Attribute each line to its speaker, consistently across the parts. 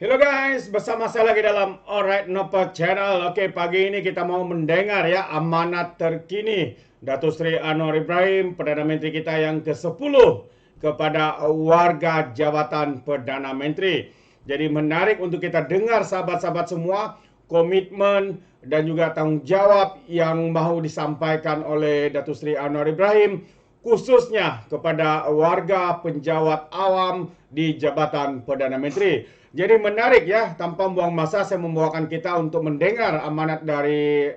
Speaker 1: Hello guys, bersama saya lagi dalam Alright Nopa Channel. Oke, pagi ini kita mau mendengar ya amanat terkini Datuk Seri Anwar Ibrahim, Perdana Menteri kita yang ke-10 kepada warga jabatan Perdana Menteri. Jadi menarik untuk kita dengar sahabat-sahabat semua komitmen dan juga tanggungjawab yang mahu disampaikan oleh Datuk Seri Anwar Ibrahim khususnya kepada warga penjawat awam di Jabatan Perdana Menteri. Jadi menarik ya, tanpa buang masa saya membawakan kita untuk mendengar amanat dari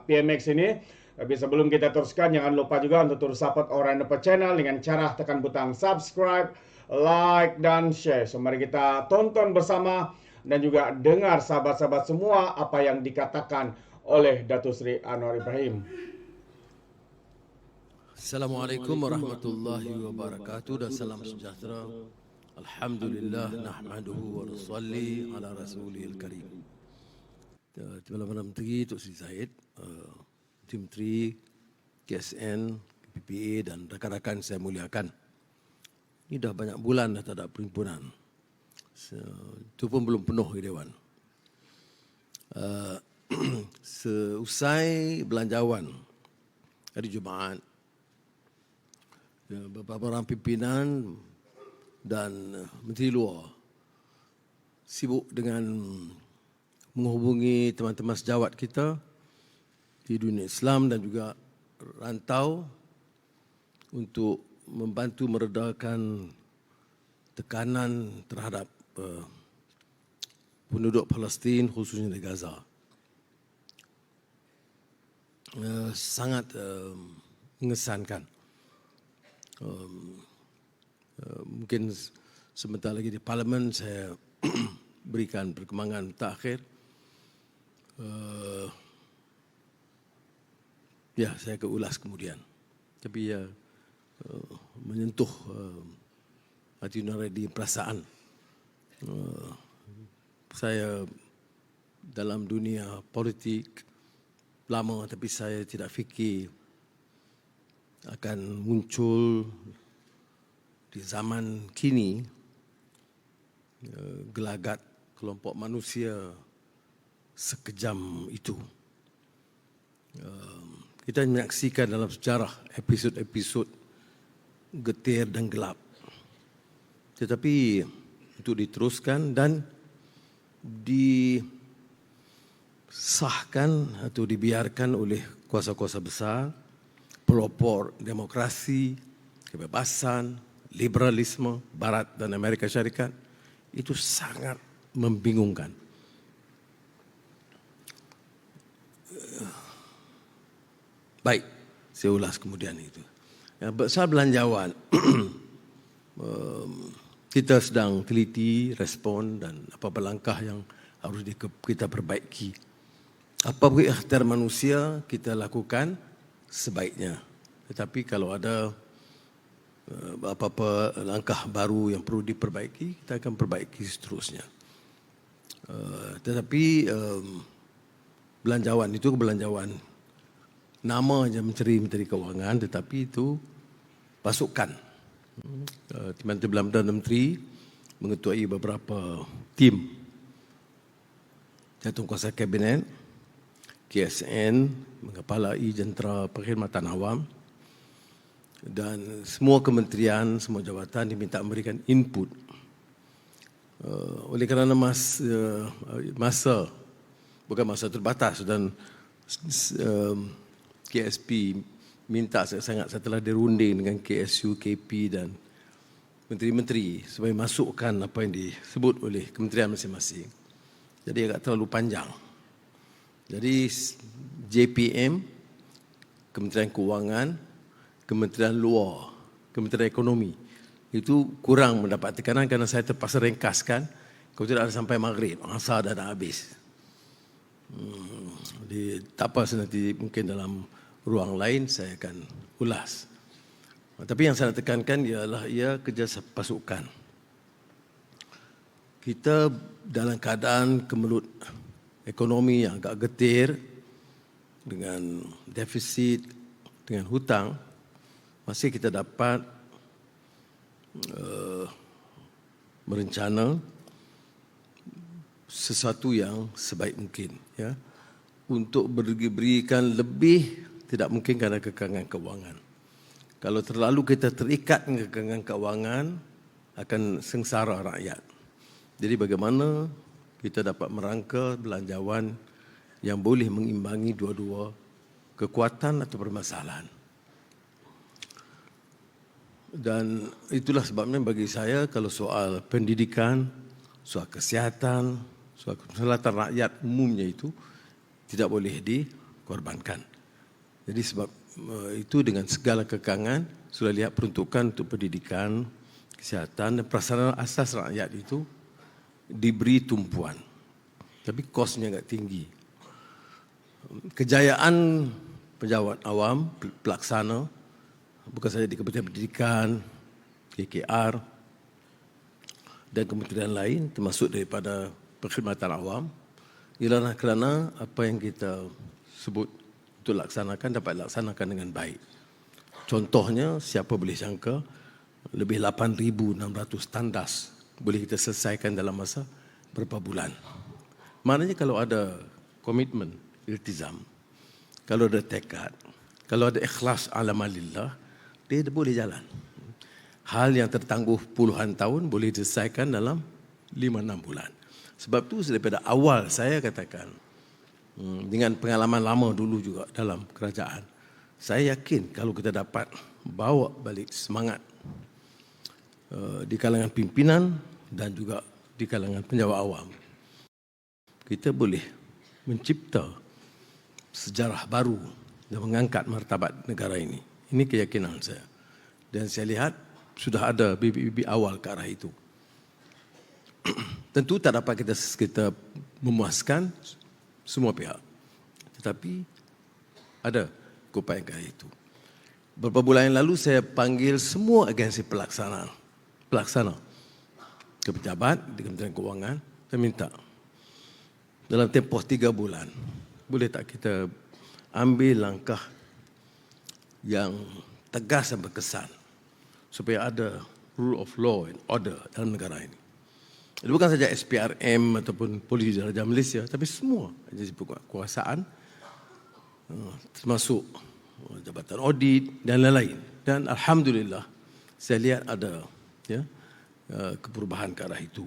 Speaker 1: PMX ini. Tapi sebelum kita teruskan, jangan lupa juga untuk terus support Alright Nopa Channel dengan cara tekan butang subscribe, like, dan share. So mari kita tonton bersama dan juga dengar sahabat-sahabat semua apa yang dikatakan oleh Datuk Seri Anwar Ibrahim.
Speaker 2: Assalamualaikum warahmatullahi wabarakatuh dan salam sejahtera. Alhamdulillah nahmaduhu wa nusalli ala rasulil karim. Tuan Perdana Menteri Tok Sri Zahid, Tim Menteri, KSN, PPA dan rakan-rakan saya muliakan. Ini dah banyak bulan dah tak ada perhimpunan. Itu pun belum penuh Dewan. Seusai belanjawan hari Jumaat, beberapa orang pimpinan dan Menteri Luar sibuk dengan menghubungi teman-teman sejawat kita di dunia Islam dan juga rantau untuk membantu meredakan tekanan terhadap penduduk Palestin khususnya di Gaza. Sangat mengesankan. Mungkin sebentar lagi di Parlimen saya berikan perkembangan terakhir. Ya, saya akan ulas kemudian. Tapi ya menyentuh hati nurani perasaan. Saya dalam dunia politik lama, tapi saya tidak fikir akan muncul di zaman kini gelagat kelompok manusia sekejam itu. Kita menyaksikan dalam sejarah episod-episod getir dan gelap. Tetapi untuk diteruskan dan disahkan atau dibiarkan oleh kuasa-kuasa besar, pelopor demokrasi, kebebasan, liberalisme Barat dan Amerika Syarikat, itu sangat membingungkan. Baik, saya ulas kemudian itu. Soal belanjawan, kita sedang teliti, respon dan apa langkah yang harus kita perbaiki. Apapun ikhtiar manusia kita lakukan sebaiknya. Tetapi kalau ada apa-apa langkah baru yang perlu diperbaiki, kita akan perbaiki seterusnya. Tetapi belanjawan itu belanjawan nama saja Menteri Keuangan, tetapi itu pasukan. Perdana Menteri mengetuai beberapa tim Jawatan Kabinet, KSN mengepalai jentera perkhidmatan awam dan semua kementerian, semua jawatan diminta memberikan input. Oleh kerana masa bukan masa terbatas dan KSP minta sangat setelah dirunding dengan KSU, KP dan menteri-menteri supaya masukkan apa yang disebut oleh kementerian masing-masing. Jadi agak terlalu panjang. Jadi JPM, Kementerian Keuangan, Kementerian Luar, Kementerian Ekonomi itu kurang mendapat tekanan kerana saya terpaksa ringkaskan. Kalau tidak ada sampai maghrib, asar dah habis. Jadi tak apa, nanti mungkin dalam ruang lain saya akan ulas. Tapi yang saya nak tekankan ialah ia kerja pasukan. Kita dalam keadaan kemelut ekonomi yang agak getir dengan defisit, dengan hutang, masih kita dapat merencana sesuatu yang sebaik mungkin, ya. Untuk berikan lebih tidak mungkin kerana kekangan kewangan. Kalau terlalu kita terikat dengan kekangan kewangan, akan sengsara rakyat. Jadi bagaimana kita dapat merangka belanjawan yang boleh mengimbangi dua-dua kekuatan atau permasalahan. Dan itulah sebabnya bagi saya kalau soal pendidikan, soal kesihatan, soal keselamatan rakyat umumnya itu tidak boleh dikorbankan. Jadi sebab itu dengan segala kekangan, sudah lihat peruntukan untuk pendidikan, kesihatan dan prasarana asas rakyat itu diberi tumpuan. Tapi kosnya agak tinggi. Kejayaan pejabat awam, pelaksana, bukan saja di Kementerian Pendidikan, KKR dan kementerian lain termasuk daripada perkhidmatan awam, ialah kerana apa yang kita sebut untuk laksanakan dapat laksanakan dengan baik. Contohnya, siapa boleh sangka lebih 8,600 tandas boleh kita selesaikan dalam masa berapa bulan. Maknanya kalau ada komitmen, iltizam, kalau ada tekad, kalau ada ikhlas alamalillah, dia boleh jalan. Hal yang tertangguh puluhan tahun boleh diselesaikan dalam 5-6 bulan. Sebab itu daripada awal saya katakan, dengan pengalaman lama dulu juga dalam kerajaan, saya yakin kalau kita dapat bawa balik semangat di kalangan pimpinan dan juga di kalangan penjawat awam, kita boleh mencipta sejarah baru dan mengangkat martabat negara ini. Ini keyakinan saya. Dan saya lihat sudah ada bibit-bibit awal ke arah itu. Tentu tak dapat kita memuaskan semua pihak. Tetapi ada upaya ke arah itu. Beberapa bulan yang lalu saya panggil semua agensi pelaksana ke pejabat di Kementerian Kewangan. Saya minta dalam tempoh 3 bulan, boleh tak kita ambil langkah yang tegas dan berkesan supaya ada rule of law and order dalam negara ini. Itu bukan saja SPRM ataupun Polis Diraja Malaysia, tapi semua agensi kekuasaan, termasuk Jabatan Audit dan lain-lain. Dan alhamdulillah saya lihat ada keperubahan ke arah itu.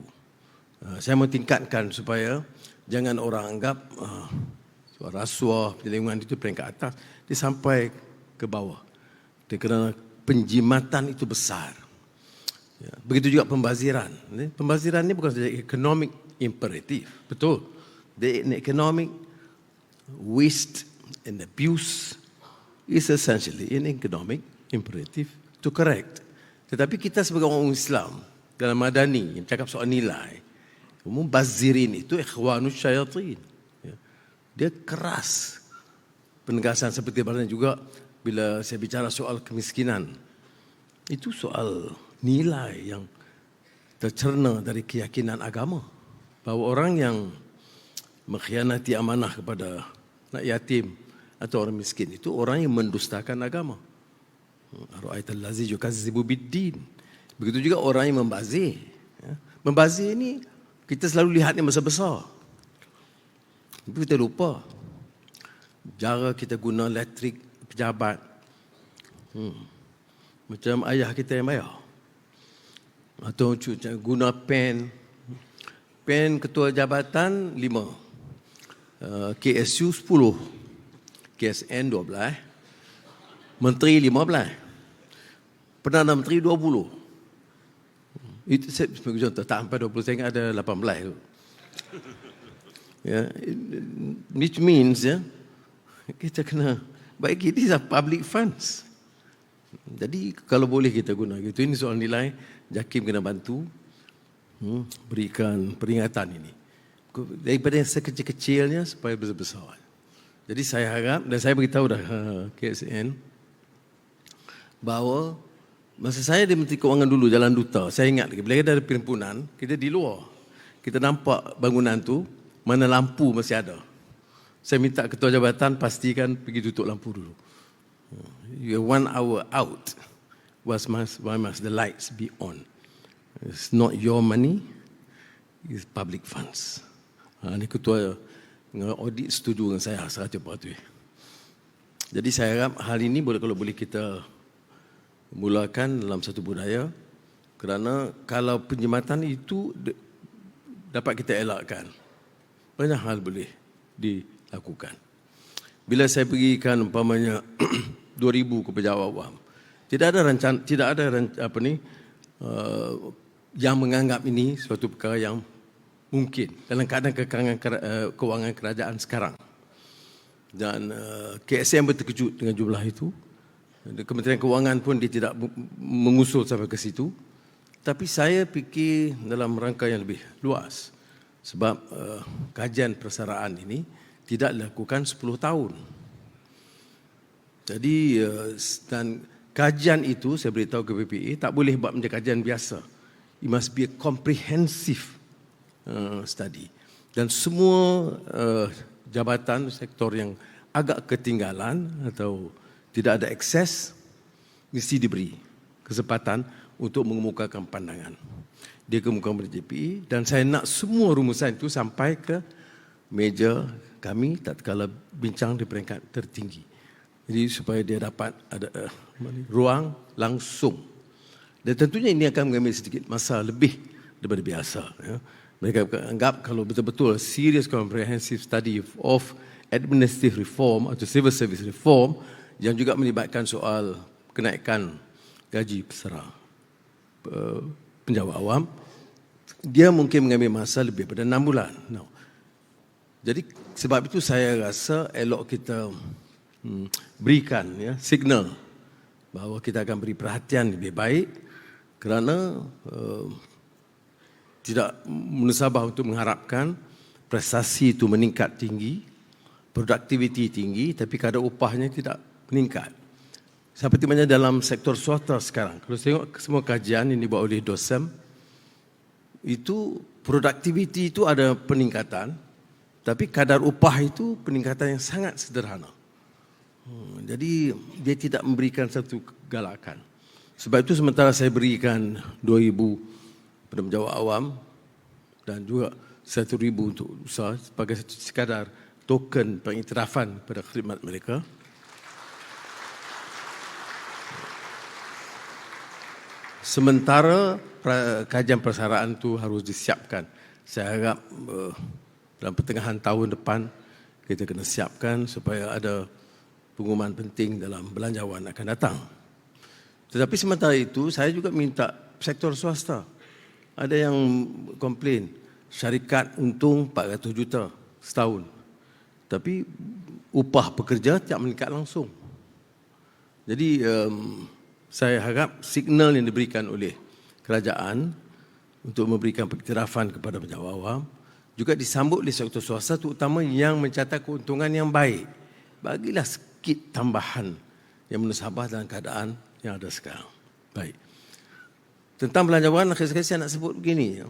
Speaker 2: Saya mau tingkatkan supaya jangan orang anggap rasuah, penyelewengan itu peringkat atas, dia sampai ke bawah. Kerana penjimatan itu besar. Begitu juga pembaziran. Pembaziran ini bukan saja economic imperative. Betul. The economic waste and abuse is essentially an economic imperative to correct. Tetapi kita sebagai orang Islam dalam madani yang cakap soal nilai, mubazirin itu ikhwanus syayatin. Dia keras. Penegasan seperti mana juga bila saya bicara soal kemiskinan, itu soal nilai yang tercerna dari keyakinan agama. Bahawa orang yang mengkhianati amanah kepada anak yatim atau orang miskin itu orang yang mendustakan agama. Ara'aital ladzi yukazzibu biddin. Begitu juga orang yang membazir. Membazir ini kita selalu lihatnya besar-besar. Tapi kita lupa cara kita guna elektrik pejabat. Macam ayah kita yang bayar. Atau guna pen. Pen ketua jabatan 5. KSU 10. KSN 12. Menteri 15. Perdana Menteri 20. Itu sebagai contoh, tak sampai 20, saya ingat ada 18 tu. Which means kita kena baik, these are public funds. Jadi kalau boleh kita guna gitu. Ini soal nilai, JAKIM kena bantu berikan peringatan ini daripada yang sekecil-kecilnya supaya besar-besar. Jadi saya harap dan saya beritahu dah KSN bahawa masa saya di Menteri Kewangan dulu Jalan Duta, saya ingat lagi bila kita ada perhimpunan, kita di luar, kita nampak bangunan tu mana lampu masih ada. Saya minta ketua jabatan pastikan pergi tutup lampu dulu. You 1 hour out, why must the lights be on? It's not your money, it's public funds. Ini ketua audit setuju dengan saya 100%. Jadi saya harap hal ini kalau boleh kita mulakan dalam satu budaya, kerana kalau penjimatan itu dapat kita elakkan, banyak hal boleh dilakukan. Bila saya pergikan umpamanya 2,000 ke pejabat awam, tidak ada yang menganggap ini suatu perkara yang mungkin dalam keadaan kewangan kerajaan sekarang. Dan KSM terkejut dengan jumlah itu. Kementerian Kewangan pun dia tidak mengusul sampai ke situ. Tapi saya fikir dalam rangka yang lebih luas. Sebab kajian persaraan ini tidak dilakukan 10 tahun. Jadi dan kajian itu saya beritahu ke PPA tak boleh buat menjadi kajian biasa. It must be a comprehensive study. Dan semua jabatan sektor yang agak ketinggalan atau tidak ada akses mesti diberi kesempatan untuk mengemukakan pandangan. Dia kemukakan pada JPE dan saya nak semua rumusan itu sampai ke meja kami tatkala bincang di peringkat tertinggi. Jadi supaya dia dapat ada ruang langsung. Dan tentunya ini akan mengambil sedikit masa lebih daripada biasa. Ya. Mereka anggap kalau betul-betul serious comprehensive study of administrative reform atau civil service reform yang juga melibatkan soal kenaikan gaji pesara penjawat awam, dia mungkin mengambil masa lebih daripada 6 bulan. No. Jadi sebab itu saya rasa elok kita berikan signal bahawa kita akan beri perhatian lebih baik kerana tidak munasabah untuk mengharapkan prestasi itu meningkat tinggi, produktiviti tinggi, tapi kadar upahnya tidak meningkat. Seperti mana dalam sektor swasta sekarang, kalau tengok semua kajian yang dibuat oleh DOSEM, itu produktiviti itu ada peningkatan, tapi kadar upah itu peningkatan yang sangat sederhana. Jadi dia tidak memberikan satu galakan. Sebab itu sementara saya berikan 2,000 pada penjawat awam dan juga 1,000 untuk usaha sebagai sekadar token pengiktirafan pada khidmat mereka. Sementara kajian persaraan itu harus disiapkan. Saya harap dalam pertengahan tahun depan kita kena siapkan supaya ada pengumuman penting dalam belanjawan akan datang. Tetapi sementara itu saya juga minta sektor swasta. Ada yang komplain, syarikat untung 400 juta setahun. Tapi upah pekerja tidak meningkat langsung. Jadi saya harap signal yang diberikan oleh kerajaan untuk memberikan pengiktirafan kepada penjawat awam juga disambut oleh sektor swasta terutama yang mencatat keuntungan yang baik. Bagilah sikit tambahan yang munasabah dalam keadaan yang ada sekarang. Baik. Tentang belanjawan, akhir-akhir saya nak sebut begini.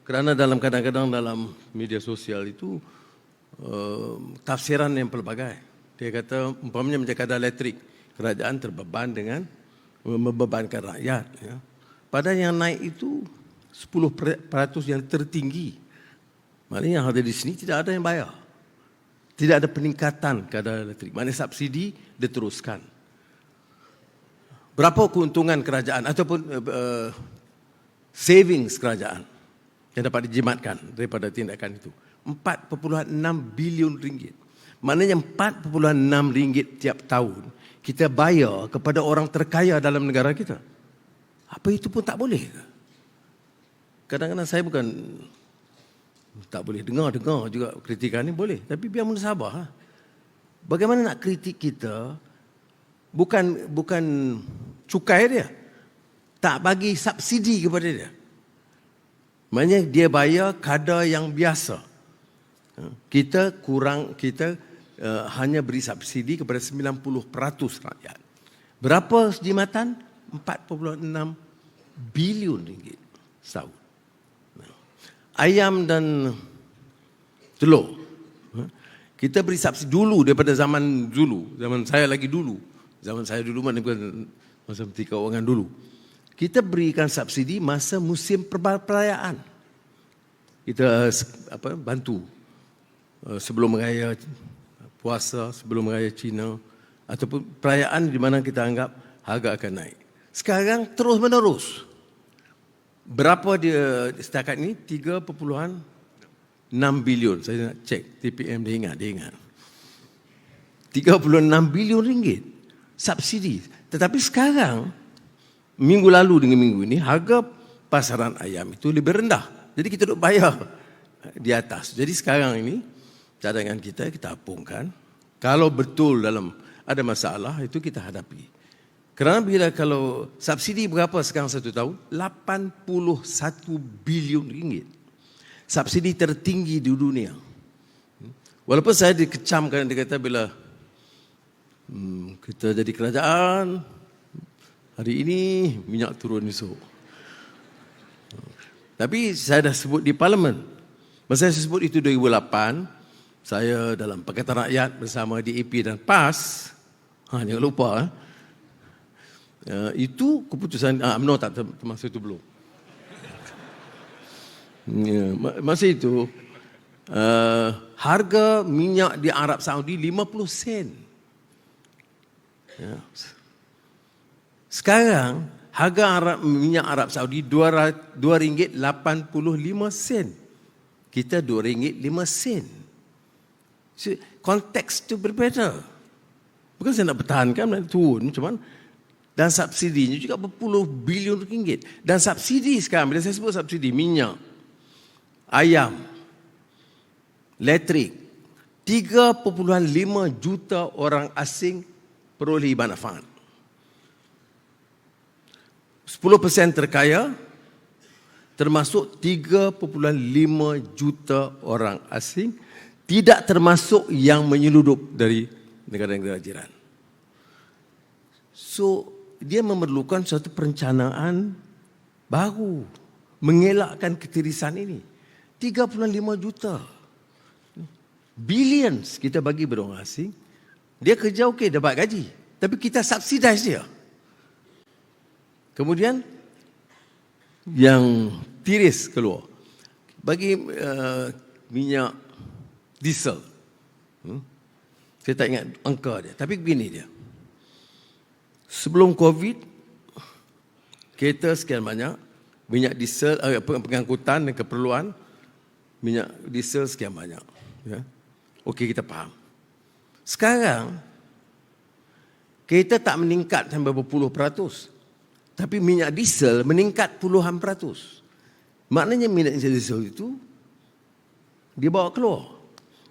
Speaker 2: Kerana kadang-kadang dalam media sosial itu tafsiran yang pelbagai. Dia kata, umpamanya macam kadar elektrik, kerajaan terbeban dengan membebankan rakyat. Ya. Padahal yang naik itu 10% yang tertinggi. Maknanya yang ada di sini tidak ada yang bayar. Tidak ada peningkatan kadar elektrik. Maknanya subsidi diteruskan. Berapa keuntungan kerajaan ataupun savings kerajaan yang dapat dijimatkan daripada tindakan itu? 4.6 bilion ringgit. Maknanya 4.6 ringgit tiap tahun kita bayar kepada orang terkaya dalam negara kita. Apa itu pun tak boleh ke? Kadang-kadang saya bukan tak boleh dengar juga kritikan ini boleh. Tapi biar munasabah. Bagaimana nak kritik kita bukan cukai dia. Tak bagi subsidi kepada dia. Maknanya dia bayar kadar yang biasa. Kita hanya beri subsidi kepada 90% rakyat. Berapa jimatan? 4.6 bilion ringgit setahun. Ayam dan telur. Kita beri subsidi dulu daripada zaman dulu. Zaman saya dulu mana bukan masa Menteri Keuangan dulu. Kita berikan subsidi masa musim perayaan. kita bantu sebelum raya puasa, sebelum raya Cina ataupun perayaan di mana kita anggap harga akan naik. Sekarang terus menerus. Berapa dia setakat ini? 3.6 bilion. Saya nak cek TPM, dia ingat. 36 bilion ringgit subsidi. Tetapi sekarang, minggu lalu dengan minggu ini, harga pasaran ayam itu lebih rendah. Jadi kita duk bayar di atas. Jadi sekarang ini, cadangan kita apungkan. Kalau betul dalam ada masalah, itu kita hadapi. Kerana kalau subsidi berapa sekarang satu tahun? 81 bilion ringgit. Subsidi tertinggi di dunia. Walaupun saya dikecamkan, dia kata bila kita jadi kerajaan, hari ini minyak turun esok. Tapi saya dah sebut di Parlimen. Masa saya sebut itu 2008, saya dalam Pakatan Rakyat bersama DAP dan PAS, jangan lupa, itu keputusan UMNO tak termasuk itu belum. Masa itu harga minyak di Arab Saudi 50 sen. Sekarang harga minyak Arab Saudi RM2.85. Kita RM2.05. So, konteks itu berbeza. Bukan saya nak pertahankan, nak turun, cuman dan subsidinya juga berpuluh bilion ringgit. Dan subsidi sekarang, bila saya sebut subsidi, minyak, ayam, elektrik, 3.5 juta orang asing peroleh manfaat. 10% terkaya, termasuk 3.5 juta orang asing, tidak termasuk yang menyeludup dari negara-negara jiran. So, dia memerlukan suatu perencanaan baru, mengelakkan ketirisan ini. 35 juta. Billions kita bagi pada orang asing. Dia kerja okey, dapat gaji. Tapi kita subsidize dia. Kemudian, yang tiris keluar. Bagi minyak diesel. Saya tak ingat angka dia. Tapi begini dia. Sebelum COVID, kereta sekian banyak, minyak diesel, pengangkutan dan keperluan, minyak diesel sekian banyak. Ya. Okey, kita faham. Sekarang, kereta tak meningkat sampai berpuluh peratus. Tapi minyak diesel meningkat puluhan peratus. Maknanya minyak diesel itu, dia bawa keluar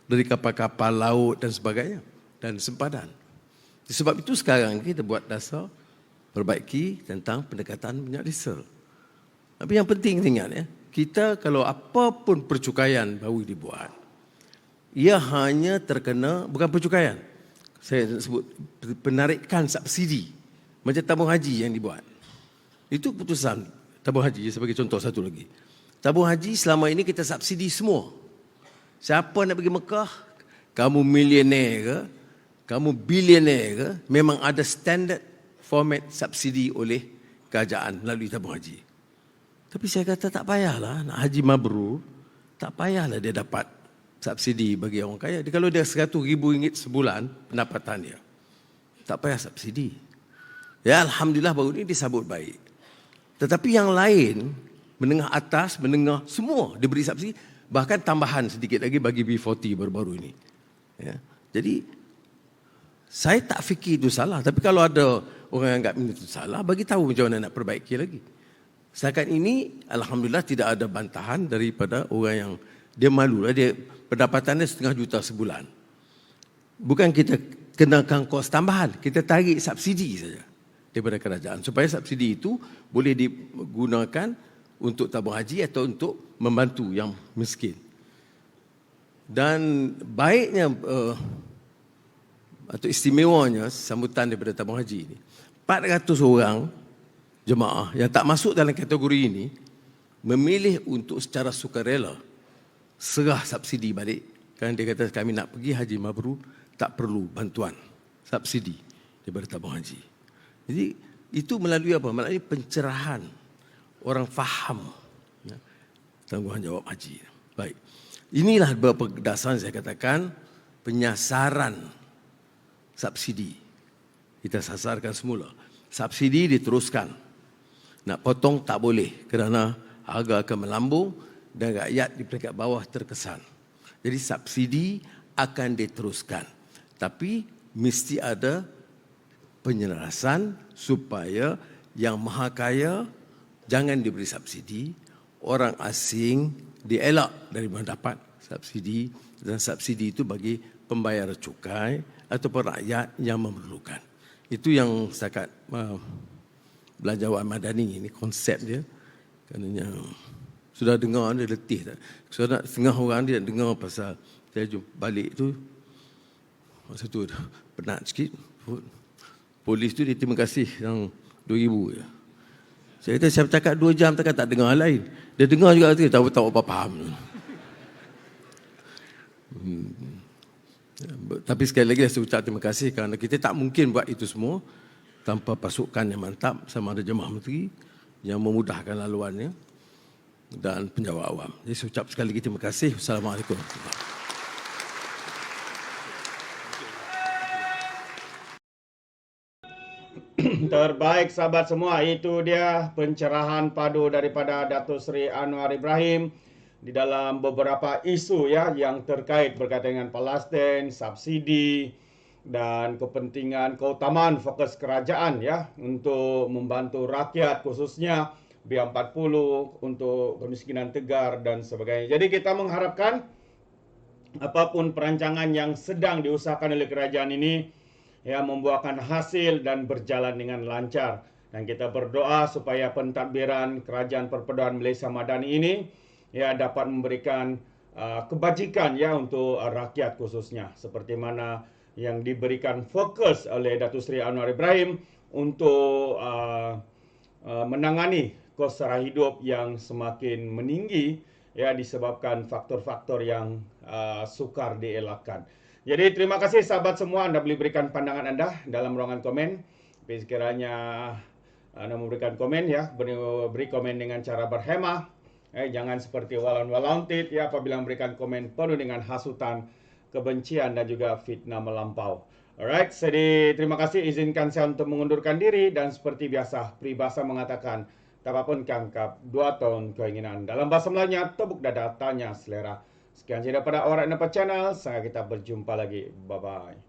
Speaker 2: dari kapal-kapal laut dan sebagainya. Dan sempadan. Sebab itu sekarang kita buat dasar perbaiki tentang pendekatan minyak diesel. Tapi yang penting ingat ya, kita kalau apapun percukaian baru dibuat, ia hanya terkena, bukan percukaian, saya sebut penarikan subsidi. Macam tabung haji yang dibuat. Itu putusan tabung haji sebagai contoh satu lagi. Tabung haji selama ini kita subsidi semua. Siapa nak pergi Mekah, kamu milioner ke, kamu bilioner ke, memang ada standard format subsidi oleh kerajaan melalui tabung haji. Tapi saya kata tak payahlah, nak haji mabrur, tak payahlah dia dapat subsidi bagi orang kaya. Kalau dia RM100,000 sebulan pendapatan dia, tak payah subsidi. Ya, Alhamdulillah baru ini disambut baik. Tetapi yang lain, menengah atas, menengah, semua diberi subsidi. Bahkan tambahan sedikit lagi bagi B40 baru-baru ini. Ya. Jadi, saya tak fikir itu salah. Tapi kalau ada orang yang anggap itu salah, bagi tahu macam mana nak perbaiki lagi. Setakat ini, Alhamdulillah tidak ada bantahan daripada orang yang dia malu. Dia pendapatannya RM1,5 juta sebulan. Bukan kita kenakan kos tambahan. Kita tarik subsidi saja daripada kerajaan. Supaya subsidi itu boleh digunakan untuk tabung haji atau untuk membantu yang miskin. Dan baiknya atau istimewanya sambutan daripada tabung haji ini, 400 orang jemaah yang tak masuk dalam kategori ini memilih untuk secara sukarela serah subsidi balik. Kerana dia kata kami nak pergi haji mabrur, tak perlu bantuan subsidi daripada tabung haji. Jadi itu melalui apa? Melalui pencerahan. Orang faham ya, tanggungjawab haji. Baik. Inilah beberapa dasar saya katakan penyasaran subsidi. Kita sasarkan semula. Subsidi diteruskan. Nak potong tak boleh kerana harga akan melambung dan rakyat di peringkat bawah terkesan. Jadi subsidi akan diteruskan. Tapi mesti ada penyelarasan supaya yang maha kaya jangan diberi subsidi, orang asing dielak dari mendapat subsidi, dan subsidi itu bagi pembayar cukai ataupun rakyat yang memerlukan. Itu yang setakat belanjawan madani ini konsep dia. Kerana sudah dengar dia letih tak? Sudah setengah orang dia dengar pasal saya jumpa balik tu. Masa tu penat sikit. Polis tu dia terima kasih yang 2,000 je. Saya kata saya bercakap 2 jam takkan tak dengar hal lain. Dia dengar juga tu tak apa faham. Tapi sekali lagi saya ucap terima kasih kerana kita tak mungkin buat itu semua tanpa pasukan yang mantap sama ada Jemaah Menteri yang memudahkan laluannya dan penjawat awam. Jadi saya ucap sekali lagi terima kasih. Wassalamualaikum.
Speaker 1: Terbaik sahabat semua, itu dia pencerahan padu daripada Datuk Seri Anwar Ibrahim di dalam beberapa isu ya yang terkait berkaitan dengan Palestin, subsidi dan kepentingan keutamaan fokus kerajaan ya untuk membantu rakyat khususnya B40 untuk kemiskinan tegar dan sebagainya. Jadi kita mengharapkan apapun perancangan yang sedang diusahakan oleh kerajaan ini ya membuahkan hasil dan berjalan dengan lancar, dan kita berdoa supaya pentadbiran Kerajaan Perpaduan Malaysia Madani ini ya dapat memberikan kebajikan ya untuk rakyat khususnya, seperti mana yang diberikan fokus oleh Datuk Seri Anwar Ibrahim untuk menangani kos sara hidup yang semakin meninggi ya disebabkan faktor-faktor yang sukar dielakkan. Jadi terima kasih sahabat semua, anda boleh berikan pandangan anda dalam ruangan komen. Tapi sekiranya anda memberikan komen ya, beri komen dengan cara berhemah. Jangan seperti walon-walontit ya apabila memberikan komen penuh dengan hasutan, kebencian dan juga fitnah melampau. Alright, jadi terima kasih, izinkan saya untuk mengundurkan diri, dan seperti biasa peribahasa mengatakan tapapun kangkap 2 tahun keinginan. Dalam bahasa Melayunya, tepuk dada tanya selera. Sekian saja daripada Orang Nampak Channel. Sampai kita berjumpa lagi. Bye-bye.